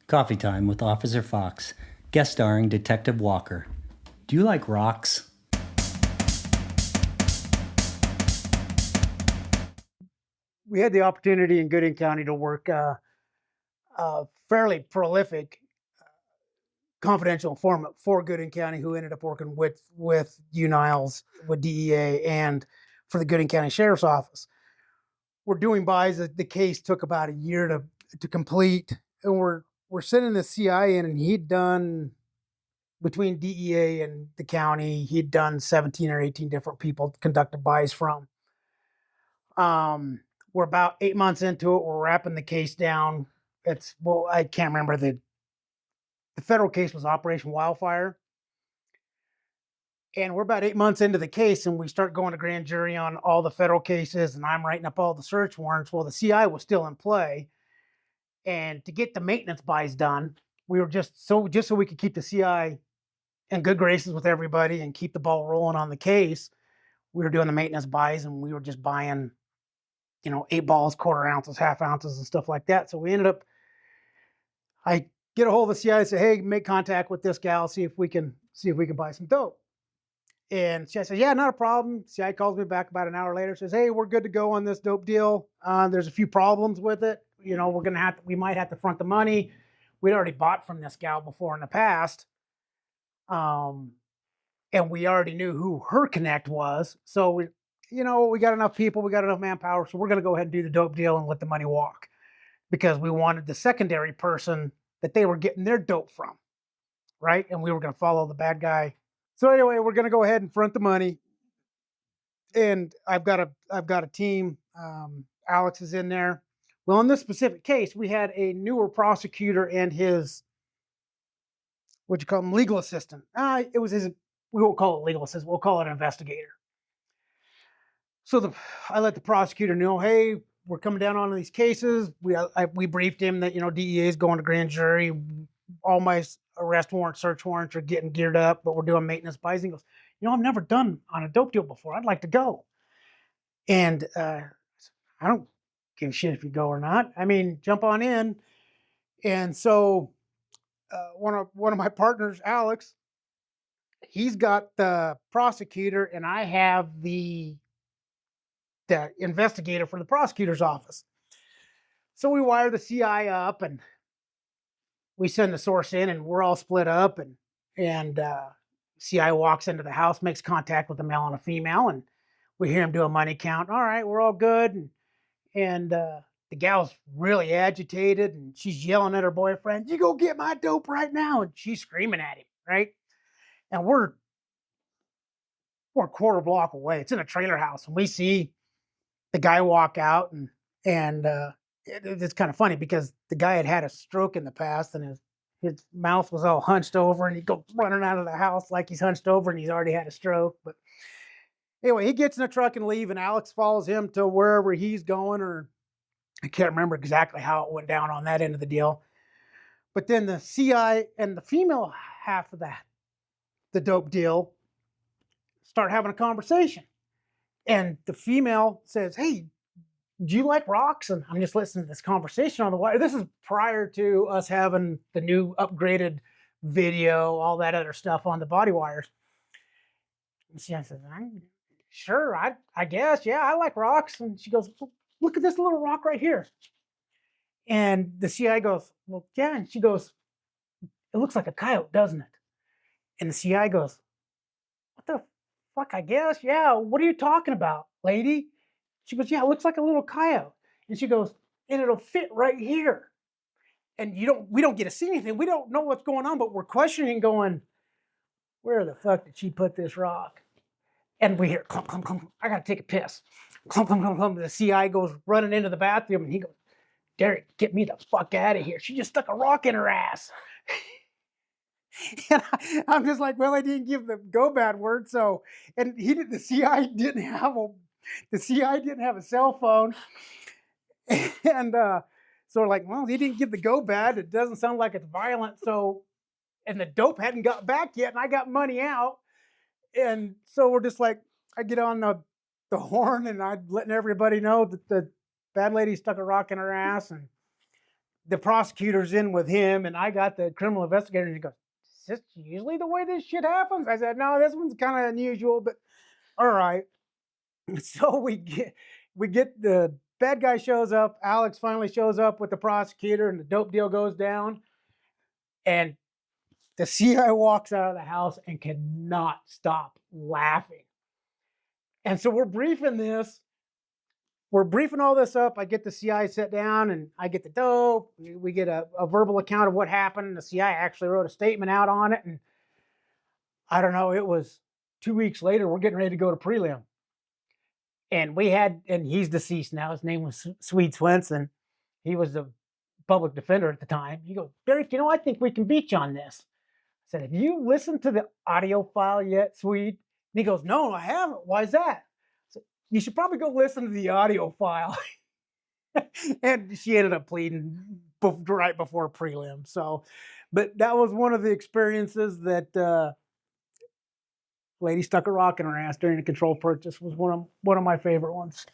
Coffee Time with Officer Fox, guest starring Detective Walker. Do you like rocks? We had the opportunity in Gooding County to work a fairly prolific confidential informant for Gooding County, who ended up working with UNILES, with DEA, and for the Gooding County Sheriff's Office. We're doing buys. The case took about a year to complete, and we're sending the CI in, and he'd done, between DEA and the county, he'd done 17 or 18 different people conducted buys from. We're about 8 months into it. We're wrapping the case down. I can't remember the federal case was Operation Wildfire. And we're about 8 months into the case, and we start going to grand jury on all the federal cases, and I'm writing up all the search warrants. Well, the CI was still in play. And to get the maintenance buys done, we were just so we could keep the CI in good graces with everybody and keep the ball rolling on the case. We were doing the maintenance buys, and we were just buying, 8 balls, quarter ounces, half ounces, and stuff like that. So we ended up, I get a hold of the CI and say, hey, make contact with this gal, see if we can buy some dope. And she says, yeah, not a problem. CI calls me back about an hour later, says, hey, we're good to go on this dope deal. There's a few problems with it. We might have to front the money. We'd already bought from this gal before in the past. And we already knew who her connect was. So we got enough people, we got enough manpower. So we're going to go ahead and do the dope deal and let the money walk, because we wanted the secondary person that they were getting their dope from. Right. And we were going to follow the bad guy. So anyway, we're going to go ahead and front the money. And I've got a team. Alex is in there. Well, in this specific case, we had a newer prosecutor and his, what you call him, legal assistant. It was his. We won't call it legal assistant. We'll call it an investigator. So I let the prosecutor know, hey, we're coming down on these cases. We briefed him that DEA is going to grand jury. All my arrest warrants, search warrants are getting geared up, but we're doing maintenance buys. He goes, I've never done on a dope deal before. I'd like to go. And I don't give a shit if you go or not. I mean, jump on in. And so one of my partners, Alex, he's got the prosecutor, and I have the investigator for the prosecutor's office. So we wire the CI up, and we send the source in, and we're all split up, and CI walks into the house, makes contact with a male and a female, and we hear him do a money count. All right, we're all good. And the gal's really agitated, and she's yelling at her boyfriend, you go get my dope right now. And she's screaming at him, right? And we're a quarter block away. It's in a trailer house, and we see the guy walk out, and it's kind of funny because the guy had a stroke in the past, and his mouth was all hunched over, and he goes running out of the house like he's hunched over and he's already had a stroke. But anyway, he gets in the truck and leave, and Alex follows him to wherever he's going, or I can't remember exactly how it went down on that end of the deal. But then the CI and the female half of the dope deal, start having a conversation. And the female says, hey, do you like rocks? And I'm just listening to this conversation on the wire. This is prior to us having the new upgraded video, all that other stuff on the body wires. And she says, sure, I guess, yeah, I like rocks. And she goes, look at this little rock right here. And the CI goes, well, yeah. And she goes, it looks like a coyote, doesn't it? And the CI goes, what the fuck, I guess? Yeah, what are you talking about, lady? She goes, yeah, it looks like a little coyote. And she goes, and it'll fit right here. And we don't get to see anything. We don't know what's going on, but we're questioning, going, where the fuck did she put this rock? And we hear clump, clump, clump. I gotta take a piss. Clump, clump, clump, clump. The CI goes running into the bathroom, and he goes, Derek, get me the fuck out of here. She just stuck a rock in her ass. And I'm just like, well, I didn't give the go bad word. So, and the CI didn't have a cell phone. And so we're like, well, he didn't give the go bad. It doesn't sound like it's violent. So, and the dope hadn't got back yet, and I got money out. And so we're just like, I get on the horn, and I'm letting everybody know that the bad lady stuck a rock in her ass, and the prosecutor's in with him, and I got the criminal investigator, and he goes, "Is this usually the way this shit happens?" I said, "No, this one's kind of unusual, but all right." So we get the bad guy shows up. Alex finally shows up with the prosecutor, and the dope deal goes down. And the CI walks out of the house and cannot stop laughing. And so we're briefing all this up. I get the CI sit down, and I get the dope. We get a verbal account of what happened. The CI actually wrote a statement out on it. And I don't know, it was 2 weeks later, we're getting ready to go to prelim. And he's deceased now. His name was Swede Swenson. He was the public defender at the time. He goes, "Derek, I think we can beat you on this." I said, "Have you listened to the audio file yet, Swede?" And he goes, "No, I haven't. Why is that?" I said, "You should probably go listen to the audio file." And she ended up pleading right before prelim. So, but that was one of the experiences that lady stuck a rock in her ass during a controlled purchase. Was one of my favorite ones.